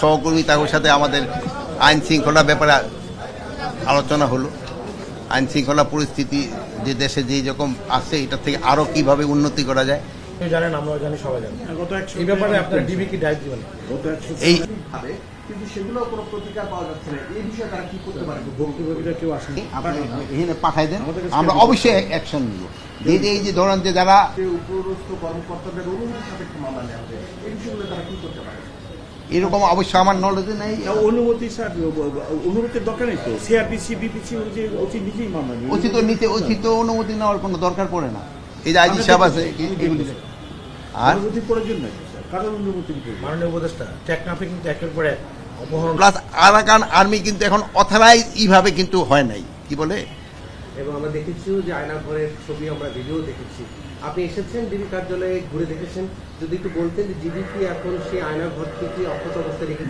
সহকর্মী তাদের সাথে আমাদের আইন শৃঙ্খলা ব্যাপারে আলোচনা হলো। আইন শৃঙ্খলা পরিস্থিতি যে দেশে যে রকম আছে এটার থেকে আরও কীভাবে উন্নতি করা যায় জানেন, আমরাও জানি, সবাই জানি। এই ব্যাপারে আপনার ডিবি কি দায়িত্ব দিবেন? এই কিন্তু সেগুলো কোনো প্রতিকার পাওয়া যাচ্ছে না, এই বিষয়ে তারা কি করতে পারে? ভুক্তভোগীরা কেউ আসেনি। আপনি এখানে পাঠাই দেন, আমরা অবশ্যই অ্যাকশন নিব। এই যে ধরেন যে যারা উপরস্থ কর্মকর্তাদের অনুমতির সাপেক্ষে মামলা নেওয়া হবে, এই বিষয়গুলো তারা কি করতে পারে? এরকম অবশ্যই আমার নলেজে নেই। অনুমতি স্যার, অনুমতির দরকার নেই তো। সিআরপিসি বিপিসি ওসি নিজেই মামলা নিয়ে উচিত অনুমতি নেওয়ার কোনো দরকার পড়ে না। এই যে আইজি সাহেব আছে এগুলি আর অনুমতি প্রয়োজন নাই স্যার, কারণ অনুমতি মাননীয় উপদেষ্টা টেকনাফে কিন্তু একের পরে অপহরণ প্লাস আরাকান আর্মি কিন্তু এখন অথরাইজ এইভাবে কিন্তু হয় নাই, কি বলে। এবং আমরা দেখেছিও যে আয়নাঘরের ছবি, আমরা ভিডিও দেখেছি। আপনি এসেছেন ডিবি কার্যালয়ে, ঘুরে দেখেছেন, যদি একটু বলতেন যে ডিবি কি এখন সেই আয়নাঘরটি কি অক্ষত অবস্থায় রেখে